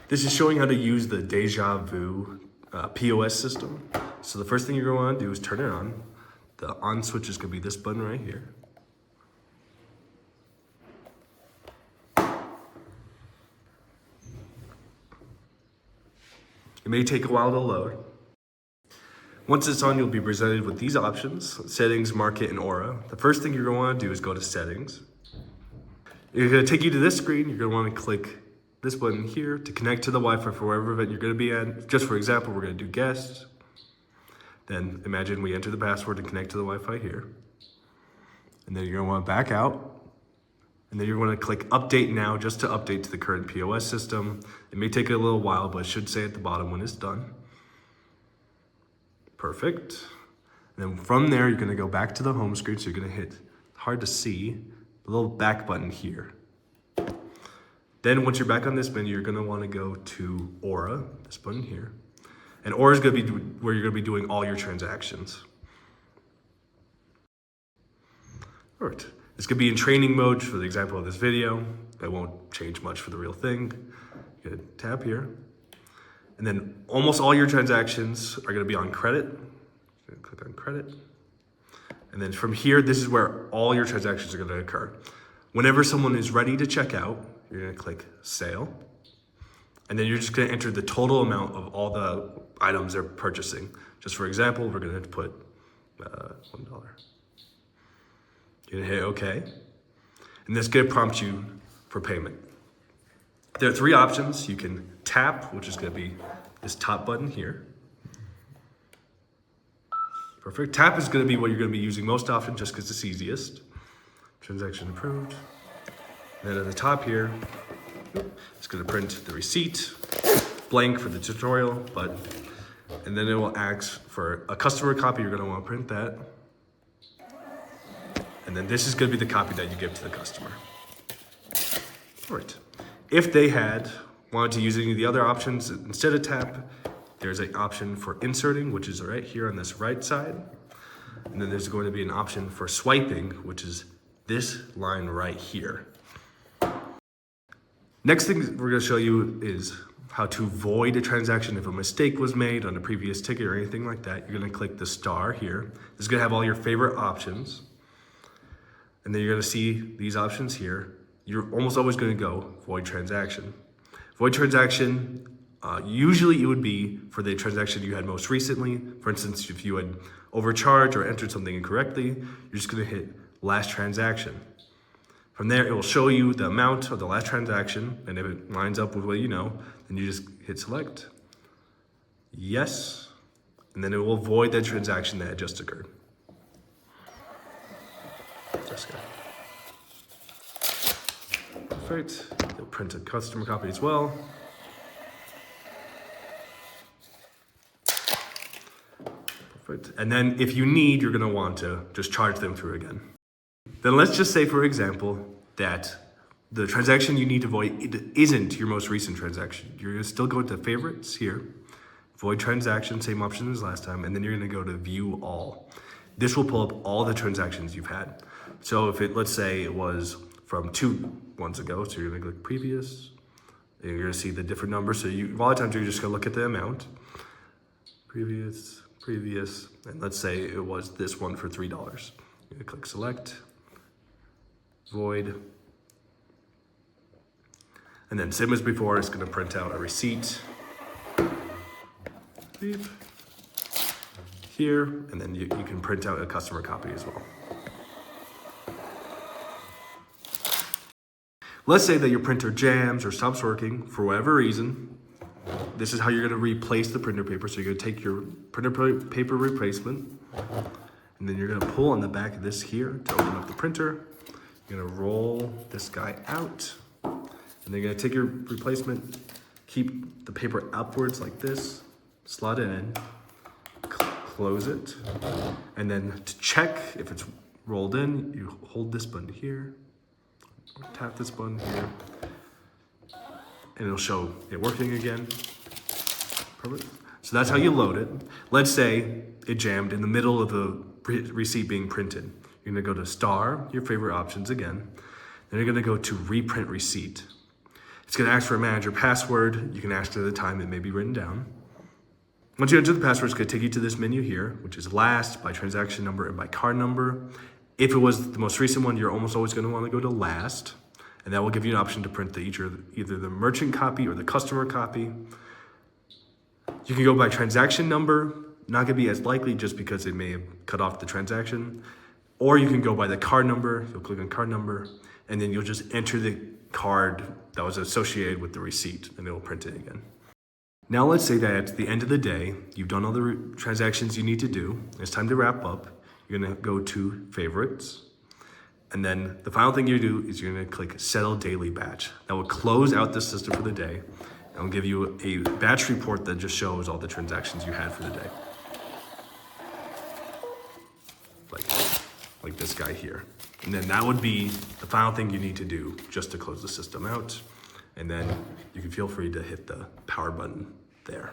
This is showing how to use the Dejavoo POS system. So the first thing you're going to want to do is turn it on. The on switch is going to be this button right here. It may take a while to load. Once it's on, you'll be presented with these options: settings, market, and aura. The first thing you're going to want to do is go to settings. It's going to take you to this screen. You're going to want to click this button here to connect to the Wi-Fi for wherever event you're going to be at. Just for example, we're going to do guests. Then imagine we enter the password and connect to the Wi-Fi here. And then you're going to want to back out. And then you're going to click update now just to update to the current POS system. It may take a little while, but it should say at the bottom when it's done. Perfect. And then from there, you're going to go back to the home screen. So you're going to hit, hard to see, the little back button here. Then once you're back on this menu, you're going to want to go to Aura, this button here. And Aura is going to be where you're going to be doing all your transactions. All right. It's going to be in training mode for the example of this video. That won't change much for the real thing. You're going to tap here. And then almost all your transactions are going to be on credit. You're going to click on credit. And then from here, this is where all your transactions are going to occur. Whenever someone is ready to check out, you're going to click sale. And then you're just going to enter the total amount of all the items they're purchasing. Just for example, we're going to put $1. You're going to hit OK. And this is going to prompt you for payment. There are three options. You can tap, which is going to be this top button here. Perfect. Tap is going to be what you're going to be using most often just because it's easiest. Transaction approved. And then at the top here, it's going to print the receipt, blank for the tutorial, and then it will ask for a customer copy. You're going to want to print that. And then this is going to be the copy that you give to the customer. All right. If they had wanted to use any of the other options instead of tap, there's an option for inserting, which is right here on this right side. And then there's going to be an option for swiping, which is this line right here. Next thing we're going to show you is how to void a transaction if a mistake was made on a previous ticket or anything like that. You're going to click the star here. This is going to have all your favorite options. And then you're going to see these options here. You're almost always going to go void transaction. Void transaction, usually it would be for the transaction you had most recently. For instance, if you had overcharged or entered something incorrectly, you're just going to hit last transaction. From there, it will show you the amount of the last transaction, and if it lines up with what you know, then you just hit select, yes, and then it will void that transaction that had just occurred. Perfect. They'll print a customer copy as well. Perfect. And then if you need, you're going to want to just charge them through again. Then let's just say, for example, that the transaction you need to void isn't your most recent transaction. You're going to still go to favorites here, void transaction, same option as last time, and then you're going to go to view all. This will pull up all the transactions you've had. So if let's say it was from 2 months ago, so you're going to click previous, and you're going to see the different numbers. So a lot of times you're just going to look at the amount, previous, and let's say it was this one for $3. You're going to click select, void, and then same as before, it's going to print out a receipt. Beep. Here, and then you can print out a customer copy as well. Let's say that your printer jams or stops working for whatever reason. This is how you're going to replace the printer paper. So you're going to take your printer paper replacement, and then you're going to pull on the back of this here to open up the printer. You're going to roll this guy out, and then you're going to take your replacement, keep the paper upwards like this, slot it in, close it, and then to check if it's rolled in, you hold this button here, tap this button here, and it'll show it working again. Perfect. So that's how you load it. Let's say it jammed in the middle of the receipt being printed. You're gonna go to star, your favorite options again. Then you're gonna go to reprint receipt. It's gonna ask for a manager password. You can ask it at the time, it may be written down. Once you enter the password, it's gonna take you to this menu here, which is last, by transaction number, and by card number. If it was the most recent one, you're almost always gonna wanna go to last, and that will give you an option to print either the merchant copy or the customer copy. You can go by transaction number, not gonna be as likely just because it may have cut off the transaction, or you can go by the card number. You'll click on card number, and then you'll just enter the card that was associated with the receipt, and it'll print it again. Now let's say that at the end of the day, you've done all the transactions you need to do. It's time to wrap up. You're gonna go to favorites. And then the final thing you do is you're gonna click settle daily batch. That will close out the system for the day. And will give you a batch report that just shows all the transactions you had for the day. Like this guy here. And then that would be the final thing you need to do just to close the system out. And then you can feel free to hit the power button there.